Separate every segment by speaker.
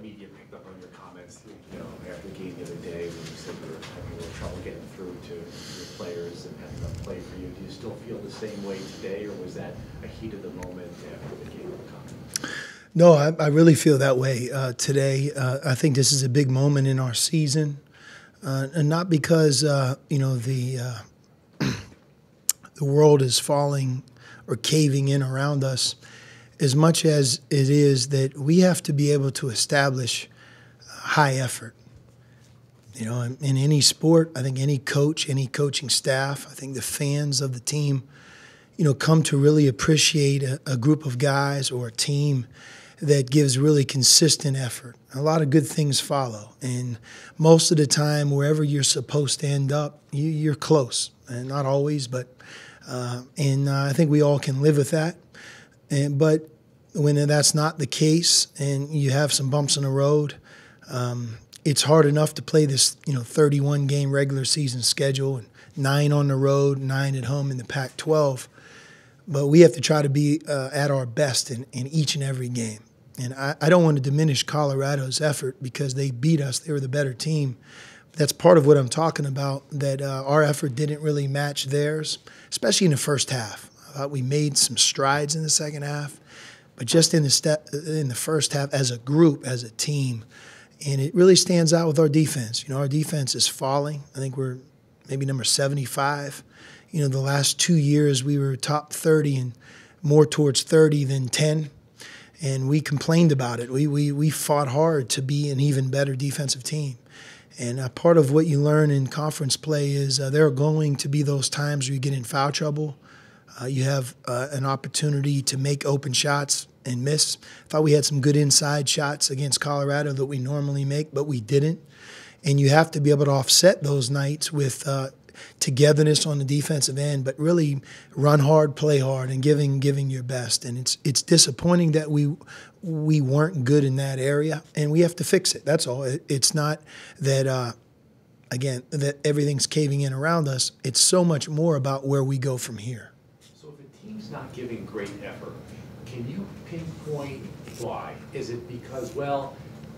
Speaker 1: media picked up on your comments, after the game the other day when you said you were having a little trouble getting through to your players and having them play for you. Do you still feel the same way today, or was that a heat of the moment after the game of the comment?
Speaker 2: No, I really feel that way today. I think this is a big moment in our season, and not because the world is falling or caving in around us, as much as it is that we have to be able to establish high effort. In any sport, I think any coach, any coaching staff, I think the fans of the team, come to really appreciate a group of guys or a team that gives really consistent effort. A lot of good things follow. And most of the time, wherever you're supposed to end up, you're close. And not always, but I think we all can live with that. But when that's not the case and you have some bumps in the road, it's hard enough to play this 31-game regular season schedule and 9 on the road, 9 at home in the Pac-12. But we have to try to be at our best in each and every game. And I don't want to diminish Colorado's effort because they beat us. They were the better team. That's part of what I'm talking about, that our effort didn't really match theirs, especially in the first half. I thought we made some strides in the second half, but just in the first half as a group, as a team. And it really stands out with our defense. Our defense is falling. I think we're maybe number 75. The last 2 years we were top 30 and more towards 30 than 10. And we complained about it. We fought hard to be an even better defensive team. And part of what you learn in conference play is there are going to be those times where you get in foul trouble. You have an opportunity to make open shots and miss. I thought we had some good inside shots against Colorado that we normally make, but we didn't. And you have to be able to offset those nights with togetherness on the defensive end, but really run hard, play hard, and giving your best. And it's disappointing that we weren't good in that area, and we have to fix it. That's all. It's not that again that everything's caving in around us. It's so much more about where we go from here.
Speaker 1: So if a team's not giving great effort, can you pinpoint why? Is it because,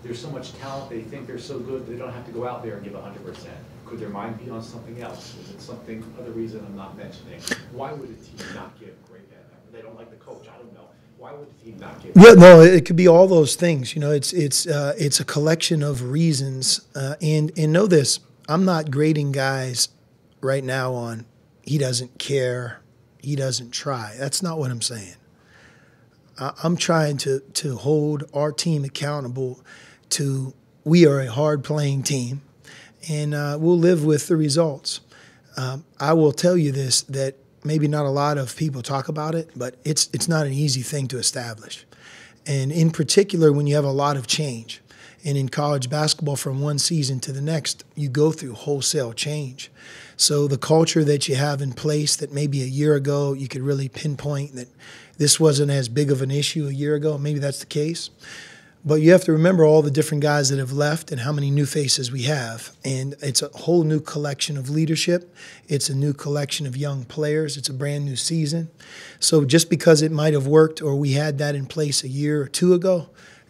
Speaker 1: there's so much talent, they think they're so good, they don't have to go out there and give 100%? Could their mind be on something else? Is it other reason I'm not mentioning? Why would a team not give great effort? They don't like the coach. I don't know. Why would a team not give?
Speaker 2: Yeah, no, it could be all those things. It's a collection of reasons. And know this: I'm not grading guys right now on he doesn't care, he doesn't try. That's not what I'm saying. I'm trying to hold our team accountable to we are a hard-playing team. And we'll live with the results. I will tell you this, that maybe not a lot of people talk about it, but it's not an easy thing to establish. And in particular, when you have a lot of change. And in college basketball, from one season to the next, you go through wholesale change. So the culture that you have in place that maybe a year ago you could really pinpoint that this wasn't as big of an issue a year ago, maybe that's the case. But you have to remember all the different guys that have left and how many new faces we have. And it's a whole new collection of leadership. It's a new collection of young players. It's a brand new season. So just because it might have worked or we had that in place a year or two ago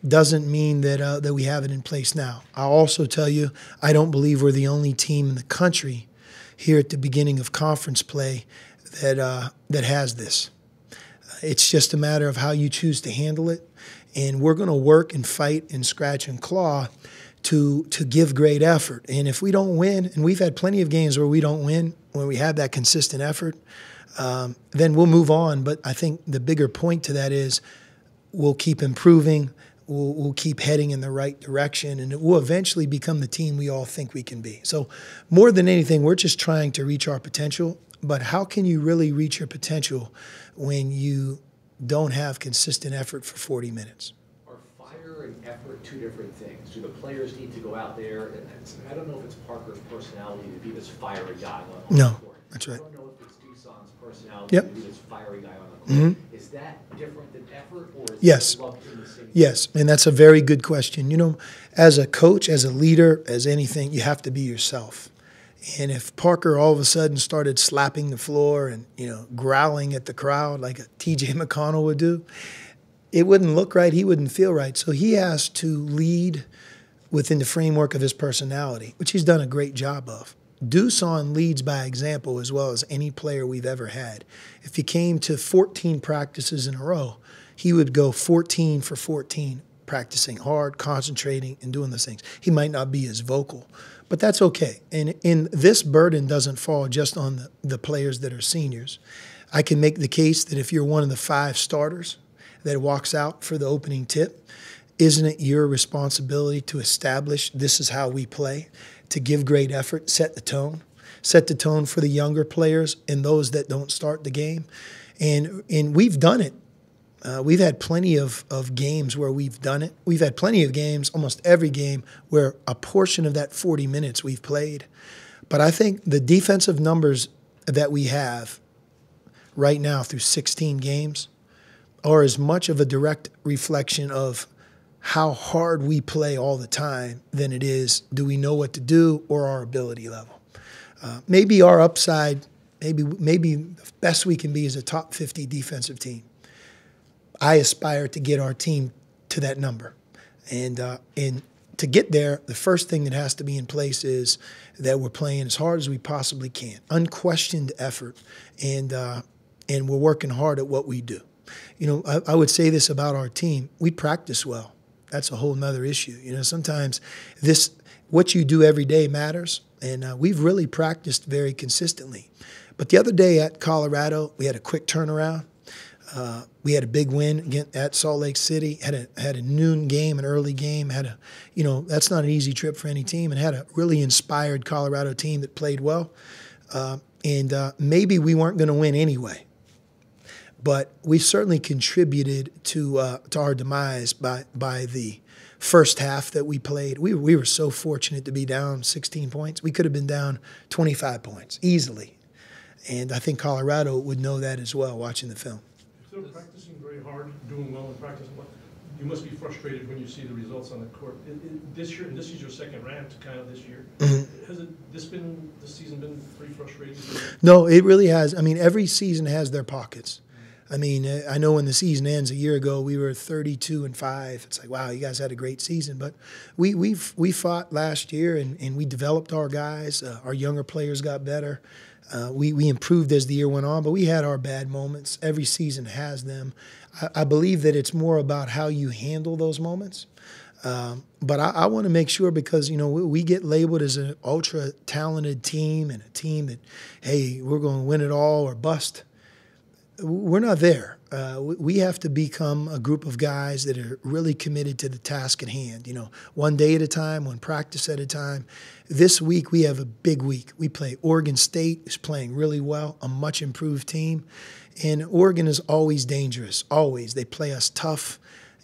Speaker 2: doesn't mean that we have it in place now. I'll also tell you, I don't believe we're the only team in the country here at the beginning of conference play that has this. It's just a matter of how you choose to handle it. And we're going to work and fight and scratch and claw to give great effort. And if we don't win, and we've had plenty of games where we don't win, when we have that consistent effort, then we'll move on. But I think the bigger point to that is we'll keep improving, we'll keep heading in the right direction, and it will eventually become the team we all think we can be. So more than anything, we're just trying to reach our potential. But how can you really reach your potential when you don't have consistent effort for 40 minutes?
Speaker 1: Are fire and effort two different things? Do the players need to go out there? I don't know if it's Parker's personality to be this fiery guy on the court.
Speaker 2: That's right.
Speaker 1: I don't know if it's Duson's personality to be this fiery guy on the court. Mm-hmm. Is that different than effort, or is
Speaker 2: yes.
Speaker 1: it lumped in the same?
Speaker 2: Yes, and that's a very good question. As a coach, as a leader, as anything, you have to be yourself. And if Parker all of a sudden started slapping the floor and, growling at the crowd like a T.J. McConnell would do, it wouldn't look right. He wouldn't feel right. So he has to lead within the framework of his personality, which he's done a great job of. Dusan leads by example as well as any player we've ever had. If he came to 14 practices in a row, he would go 14 for 14, practicing hard, concentrating, and doing those things. He might not be as vocal, but that's okay. And this burden doesn't fall just on the players that are seniors. I can make the case that if you're one of the 5 starters that walks out for the opening tip, isn't it your responsibility to establish this is how we play, to give great effort, set the tone for the younger players and those that don't start the game? And we've done it. We've had plenty of games where we've done it. We've had plenty of games, almost every game, where a portion of that 40 minutes we've played. But I think the defensive numbers that we have right now through 16 games are as much of a direct reflection of how hard we play all the time than it is do we know what to do or our ability level. Maybe our upside, maybe the best we can be is a top 50 defensive team. I aspire to get our team to that number. And to get there, the first thing that has to be in place is that we're playing as hard as we possibly can. Unquestioned effort, and we're working hard at what we do. You know, I would say this about our team. We practice well. That's a whole nother issue. You know, sometimes what you do every day matters, and we've really practiced very consistently. But the other day at Colorado, we had a quick turnaround. We had a big win again at Salt Lake City. Had a noon game, an early game. That's not an easy trip for any team, and had a really inspired Colorado team that played well. Maybe we weren't going to win anyway, but we certainly contributed to our demise by the first half that we played. We were so fortunate to be down 16 points. We could have been down 25 points easily, and I think Colorado would know that as well watching the film.
Speaker 3: If they're practicing very hard, doing well in practice, you must be frustrated when you see the results on the court. This year, and this is your second ranked kind of this year. Mm-hmm. Has this season been pretty frustrating?
Speaker 2: No, it really has. I mean, every season has their pockets. I mean, I know when the season ends a year ago, we were 32-5. It's like, wow, you guys had a great season. But we fought last year, and we developed our guys. Our younger players got better. We improved as the year went on, but we had our bad moments. Every season has them. I believe that it's more about how you handle those moments. But I want to make sure, because, you know, we get labeled as an ultra-talented team and a team that, hey, we're going to win it all or bust. We're not there. We have to become a group of guys that are really committed to the task at hand, you know, one day at a time, one practice at a time. This week we have a big week. We play Oregon State, who's playing really well, a much improved team. And Oregon is always dangerous, always. They play us tough,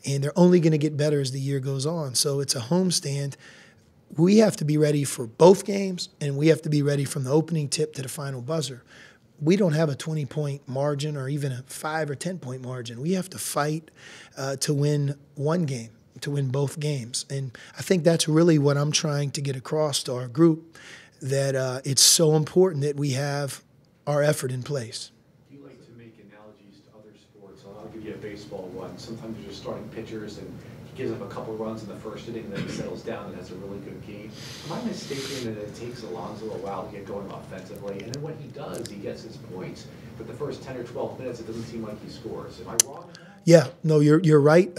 Speaker 2: and they're only going to get better as the year goes on. So it's a homestand. We have to be ready for both games, and we have to be ready from the opening tip to the final buzzer. We don't have a 20-point margin or even a 5 or 10-point margin. We have to fight to win one game, to win both games. And I think that's really what I'm trying to get across to our group, that it's so important that we have our effort in place.
Speaker 1: Do you like to make analogies to other sports? I'll give you a baseball one. Sometimes you're just starting pitchers and he gives up a couple runs in the first inning, and then he settles down and has a really good game. Am I mistaken that it takes Alonso a while to get going offensively? And then when he does, he gets his points. But the first 10 or 12 minutes, it doesn't seem like he scores. Am I wrong in that?
Speaker 2: Yeah, no, you're right.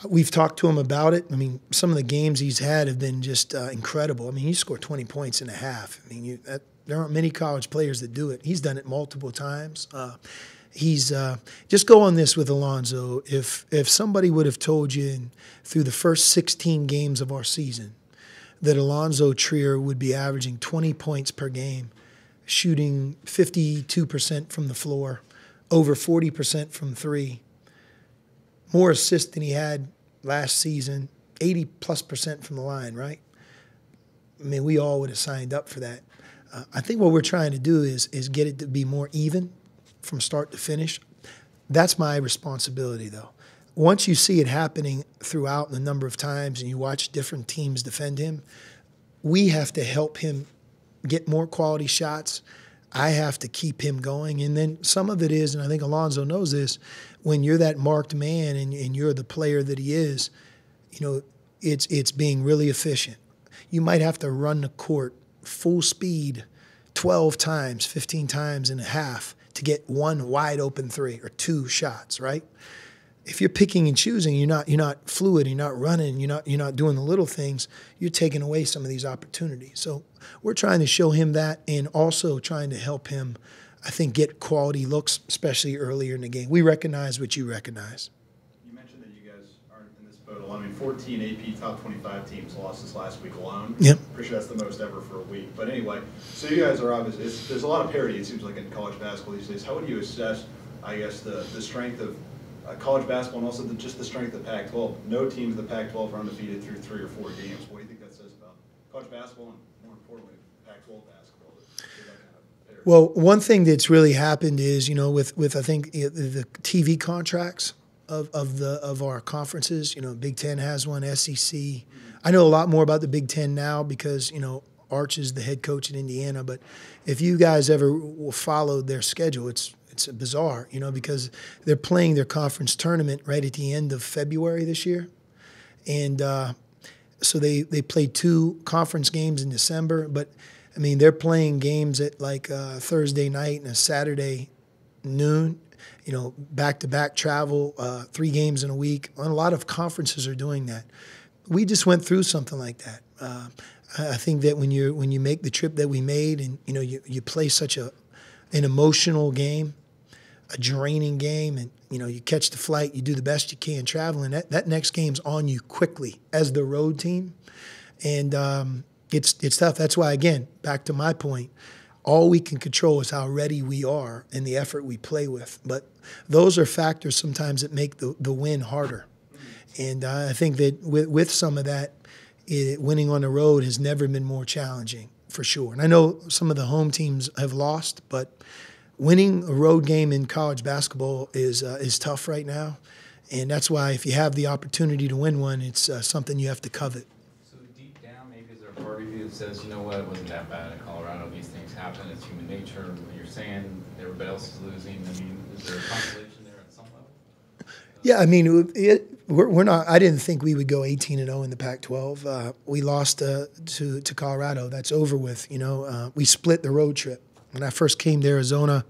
Speaker 2: We've talked to him about it. I mean, some of the games he's had have been just incredible. I mean, he scored 20 points in a half. I mean, there aren't many college players that do it. He's done it multiple times. He's just go on this with Alonso. If somebody would have told you through the first 16 games of our season that Alonso Trier would be averaging 20 points per game, shooting 52% from the floor, over 40% from three, more assists than he had last season, 80+% from the line, right? I mean, we all would have signed up for that. I think what we're trying to do is get it to be more even from start to finish. That's my responsibility, though. Once you see it happening throughout the number of times and you watch different teams defend him, we have to help him get more quality shots, I have to keep him going. And then some of it is, and I think Alonso knows this, when you're that marked man and you're the player that he is, it's being really efficient. You might have to run the court full speed 12 times, 15 times and a half to get one wide open three or two shots, right? If you're picking and choosing, you're not fluid, you're not running, you're not doing the little things, you're taking away some of these opportunities. So we're trying to show him that and also trying to help him, I think, get quality looks, especially earlier in the game. We recognize what you recognize.
Speaker 4: You mentioned that you guys aren't in this boat alone. I mean, 14 AP top 25 teams lost this last week alone.
Speaker 2: Yep.
Speaker 4: Pretty sure that's the most ever for a week. But anyway, so you guys are obviously, there's a lot of parity, it seems like, in college basketball these days. How would you assess, I guess, the strength of college basketball and also just the strength of the Pac-12? No teams in the Pac-12 are undefeated through 3 or 4 games. What do you think that says about college basketball and, more importantly, Pac-12 basketball?
Speaker 2: Well, one thing that's really happened is, with I think the TV contracts of our conferences, Big Ten has one, SEC. I know a lot more about the Big Ten now because, Arch is the head coach in Indiana. But if you guys ever followed their schedule, it's bizarre, because they're playing their conference tournament right at the end of February this year. And so they played 2 conference games in December. But, I mean, they're playing games at like Thursday night and a Saturday noon, back-to-back travel, 3 games in a week. And a lot of conferences are doing that. We just went through something like that. I think that when you make the trip that we made and, you play such an emotional game, a draining game, and you catch the flight, you do the best you can traveling. That next game's on you quickly as the road team, and it's tough. That's why, again, back to my point, all we can control is how ready we are and the effort we play with. But those are factors sometimes that make the win harder, and I think that with some of that, winning on the road has never been more challenging for sure. And I know some of the home teams have lost, but winning a road game in college basketball is tough right now, and that's why if you have the opportunity to win one, it's something you have to covet.
Speaker 5: So deep down, maybe is there a part of you that says, it wasn't that bad in Colorado. These things happen. It's human nature. What you're saying, everybody else is losing. I mean, is there a consolation there at some level?
Speaker 2: Yeah, I mean, we're not. I didn't think we would go 18-0 in the Pac-12. We lost to Colorado. That's over with. We split the road trip. When I first came to Arizona,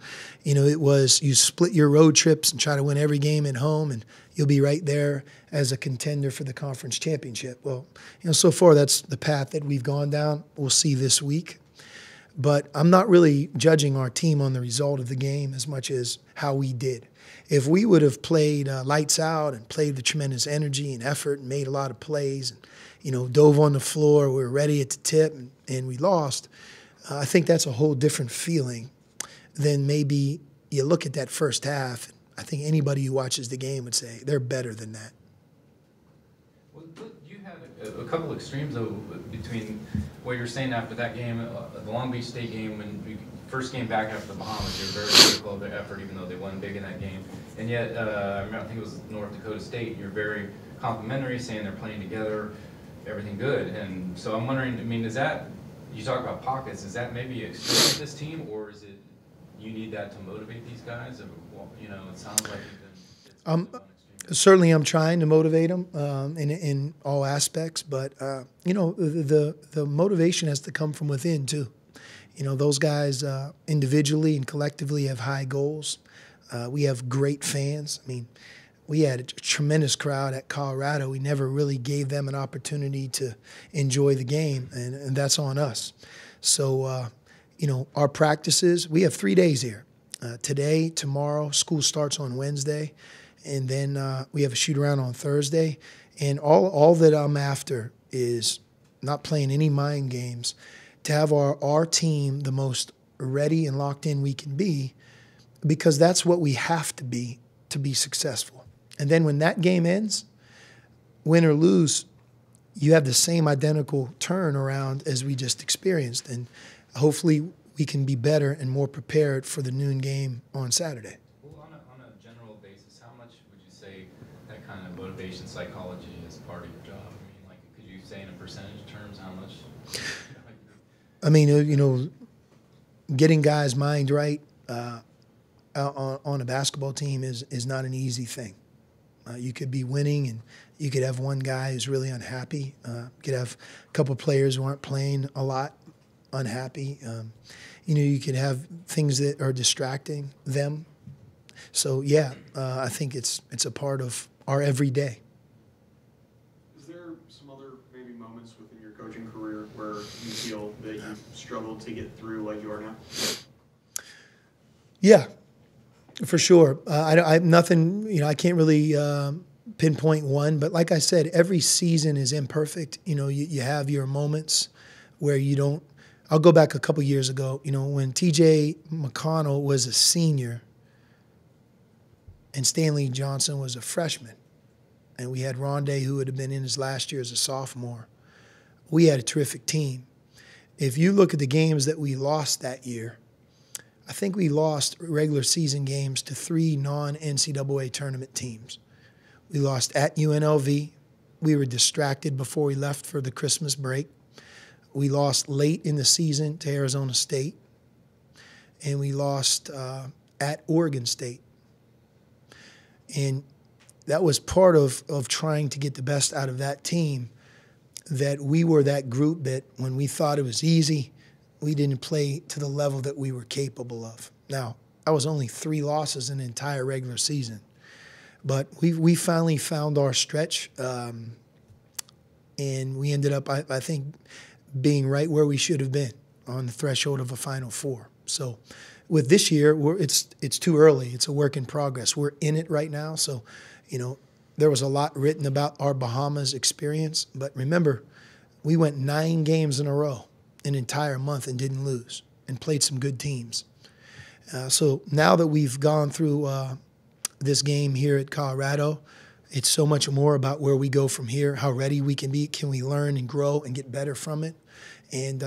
Speaker 2: it was you split your road trips and try to win every game at home, and you'll be right there as a contender for the conference championship. Well, so far that's the path that we've gone down. We'll see this week. But I'm not really judging our team on the result of the game as much as how we did. If we would have played lights out and played with tremendous energy and effort and made a lot of plays and, dove on the floor, we were ready at the tip and we lost, I think that's a whole different feeling than maybe you look at that first half. I think anybody who watches the game would say they're better than that.
Speaker 5: Well, you had a couple extremes, though, between what you're saying after that game, the Long Beach State game, when we first game back after the Bahamas, you were very critical of their effort, even though they won big in that game. And yet, I think it was North Dakota State, you're very complimentary, saying they're playing together, everything good. And so I'm wondering, is that, you talk about pockets, is that maybe extreme with this team, or is it you need that to motivate these guys? It sounds like you've been
Speaker 2: certainly I'm trying to motivate them in all aspects, but the motivation has to come from within too. Those guys individually and collectively have high goals. We have great fans. I mean, we had a tremendous crowd at Colorado. We never really gave them an opportunity to enjoy the game, and that's on us. So, our practices, we have 3 days here. Today, tomorrow, school starts on Wednesday, and then we have a shoot-around on Thursday. And all that I'm after is not playing any mind games, to have our team the most ready and locked in we can be, because that's what we have to be successful. And then when that game ends, win or lose, you have the same identical turnaround as we just experienced. And hopefully we can be better and more prepared for the noon game on Saturday.
Speaker 5: Well, on a general basis, how much would you say that kind of motivation psychology is part of your job? Could you say in a percentage terms how much?
Speaker 2: getting guys' mind right on a basketball team is not an easy thing. You could be winning, and you could have one guy who's really unhappy. You could have a couple players who aren't playing a lot unhappy. You could have things that are distracting them. So yeah, I think it's a part of our everyday.
Speaker 6: Is there some other maybe moments within your coaching career where you feel that you've struggled to get through like you are now?
Speaker 2: Yeah, for sure. I nothing. I can't really pinpoint one, but like I said, every season is imperfect. You have your moments where you don't. I'll go back a couple years ago. When T.J. McConnell was a senior and Stanley Johnson was a freshman, and we had Rondé, who would have been in his last year as a sophomore. We had a terrific team. If you look at the games that we lost that year, I think we lost regular season games to 3 non-NCAA tournament teams. We lost at UNLV. We were distracted before we left for the Christmas break. We lost late in the season to Arizona State. And we lost at Oregon State. And that was part of trying to get the best out of that team, that we were that group that when we thought it was easy, we didn't play to the level that we were capable of. Now, that was only 3 losses in the entire regular season. But we finally found our stretch, and we ended up, I think, being right where we should have been on the threshold of a Final Four. So with this year, it's too early. It's a work in progress. We're in it right now. So, there was a lot written about our Bahamas experience. But remember, we went 9 games in a row, an entire month, and didn't lose, and played some good teams. So now that we've gone through this game here at Colorado, it's so much more about where we go from here, how ready we can be, can we learn and grow and get better from it. And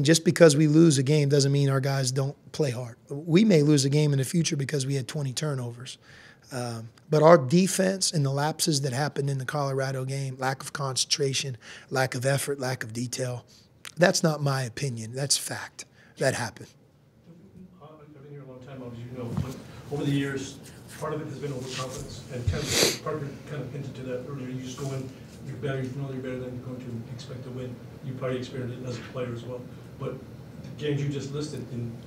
Speaker 2: just because we lose a game doesn't mean our guys don't play hard. We may lose a game in the future because we had 20 turnovers. But our defense and the lapses that happened in the Colorado game, lack of concentration, lack of effort, lack of detail, that's not my opinion. That's fact. That happened.
Speaker 3: I've been here a long time, obviously, but over the years, part of it has been overconfidence, and part of it kind of hinted to that earlier. You just go in, you're better, you know you're better than you're going to expect to win. You probably experienced it as a player as well. But the games you just listed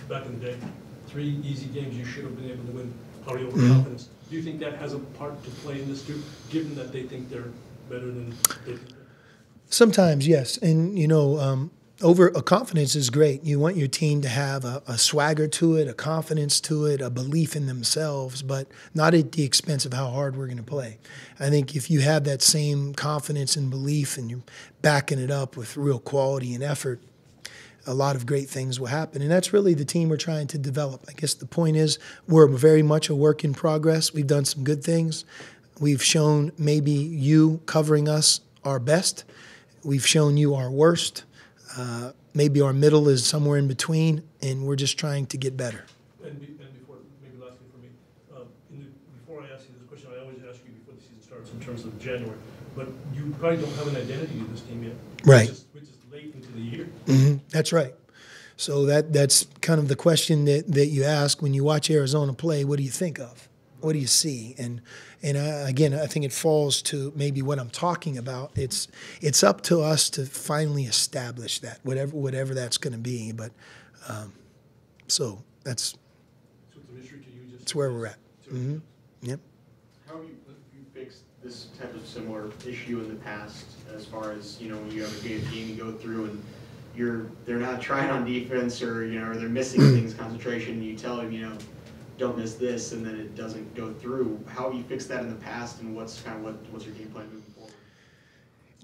Speaker 3: back in the day, 3 easy games you should have been able to win, probably overconfidence. Do you think that has a part to play in this group, given that they think they're better than they think?
Speaker 2: Sometimes, yes. And, confidence is great. You want your team to have a swagger to it, a confidence to it, a belief in themselves, but not at the expense of how hard we're going to play. I think if you have that same confidence and belief and you're backing it up with real quality and effort, a lot of great things will happen. And that's really the team we're trying to develop. I guess the point is we're very much a work in progress. We've done some good things. We've shown maybe you covering us our best. We've shown you our worst. Maybe our middle is somewhere in between, and we're just trying to get better.
Speaker 3: And before, maybe lastly for me, before I ask you this question, I always ask you before the season starts in terms of January, but you probably don't have an identity to this team yet.
Speaker 2: Right.
Speaker 3: Which is late into the year.
Speaker 2: Mm-hmm. That's right. So that's kind of the question that you ask when you watch Arizona play. What do you think of? What do you see? And again, I think it falls to maybe what I'm talking about. It's up to us to finally establish that, whatever that's going to be. But so that's
Speaker 3: a mystery to you.
Speaker 2: That's where we're at. Mm-hmm. Yep.
Speaker 6: How have you fixed this type of similar issue in the past, as far as when you have a game you go through and they're not trying on defense, or or they're missing things, concentration, and you tell them don't miss this, and then it doesn't go through. How have you fixed that in the past, and what's your game plan moving forward?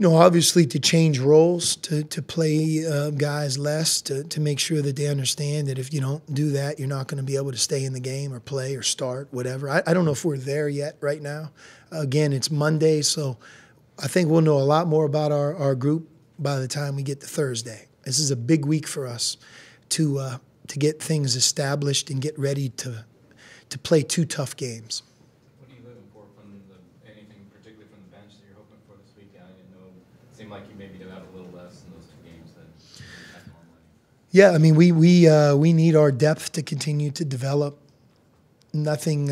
Speaker 2: Obviously to change roles, to play guys less, to make sure that they understand that if you don't do that, you're not going to be able to stay in the game or play or start, whatever. I don't know if we're there yet right now. Again, it's Monday, so I think we'll know a lot more about our group by the time we get to Thursday. This is a big week for us to get things established and get ready to play 2 tough games.
Speaker 5: What are you looking for from anything particularly from the bench that you're hoping for this weekend? I didn't know. It seemed like you maybe do have a little less in those 2 games than you had normally.
Speaker 2: Yeah, I mean, we need our depth to continue to develop. Nothing,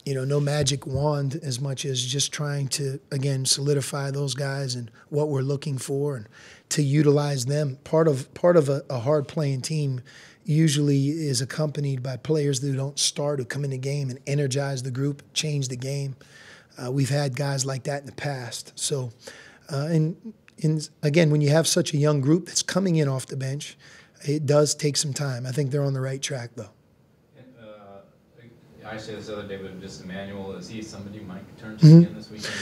Speaker 2: no magic wand as much as just trying to, again, solidify those guys and what we're looking for and to utilize them. Part of a hard playing team usually is accompanied by players who don't start, who come in the game and energize the group, change the game. We've had guys like that in the past. So, and again, when you have such a young group that's coming in off the bench, it does take some time. I think they're on the right track, though.
Speaker 5: I said this other day, but just Emmanuel, is he somebody you might turn to again this weekend?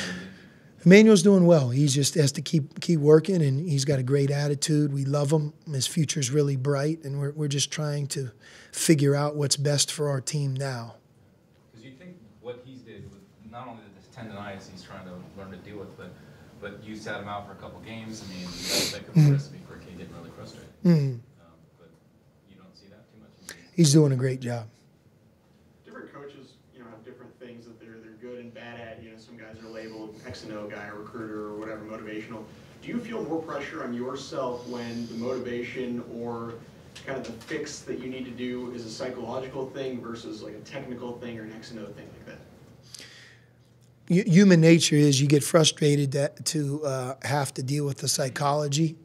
Speaker 2: Emmanuel's doing well. He just has to keep working, and he's got a great attitude. We love him. His future's really bright, and we're just trying to figure out what's best for our team now.
Speaker 5: Because you think what he's did with not only the tendonitis he's trying to learn to deal with, but you sat him out for a couple games. I mean, that could be a recipe for a kid getting really frustrated. But you don't see that too much.
Speaker 2: He's doing a great job.
Speaker 6: Coaches, have different things that they're good and bad at. Some guys are labeled X and O guy, or recruiter, or whatever, motivational. Do you feel more pressure on yourself when the motivation or kind of the fix that you need to do is a psychological thing versus like a technical thing or an X and O thing like that?
Speaker 2: Human nature is you get frustrated to have to deal with the psychology.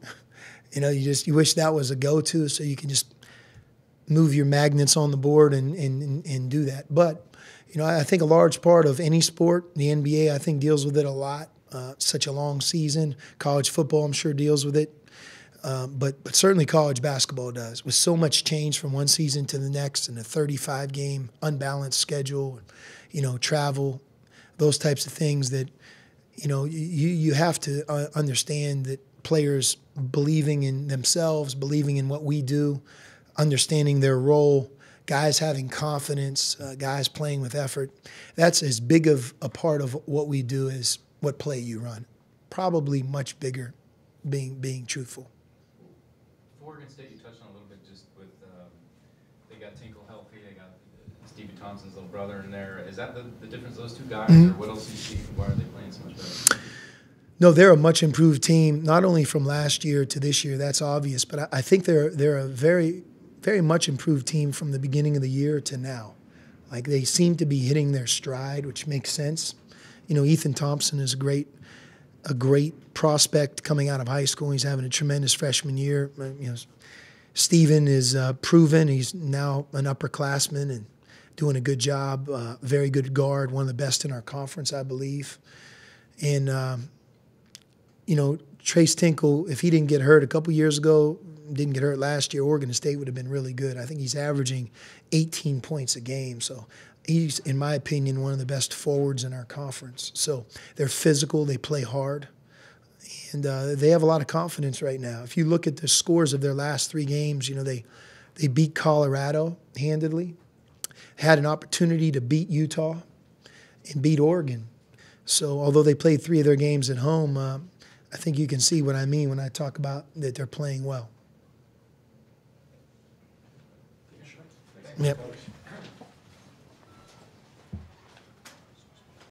Speaker 2: You wish that was a go-to so you can just move your magnets on the board and do that. But, I think a large part of any sport, the NBA, I think, deals with it a lot. Such a long season. College football, I'm sure, deals with it. But certainly college basketball does. With so much change from one season to the next and a 35-game unbalanced schedule, travel, those types of things that, you have to understand that players believing in themselves, believing in what we do, understanding their role, guys having confidence, guys playing with effort. That's as big of a part of what we do as what play you run. Probably much bigger, being truthful.
Speaker 5: For Oregon State, you touched on a little bit just with they got Tinkle healthy, they got Stevie Thompson's little brother in there. Is that the difference, those two guys, or what else do you see? Why are they playing so much better?
Speaker 2: No, they're a much improved team, not only from last year to this year. That's obvious, but I think they're a very, very much improved team from the beginning of the year to now. Like, they seem to be hitting their stride, which makes sense. Ethan Thompson is a great prospect coming out of high school. He's having a tremendous freshman year. Steven is proven. He's now an upperclassman and doing a good job. Very good guard, one of the best in our conference, I believe. And Trace Tinkle, if he didn't get hurt a couple years ago, didn't get hurt last year, Oregon State would have been really good. I think he's averaging 18 points a game. So he's, in my opinion, one of the best forwards in our conference. So they're physical, they play hard, and they have a lot of confidence right now. If you look at the scores of their last 3 games, they beat Colorado handedly, had an opportunity to beat Utah, and beat Oregon. So although they played 3 of their games at home, I think you can see what I mean when I talk about that they're playing well. Yep.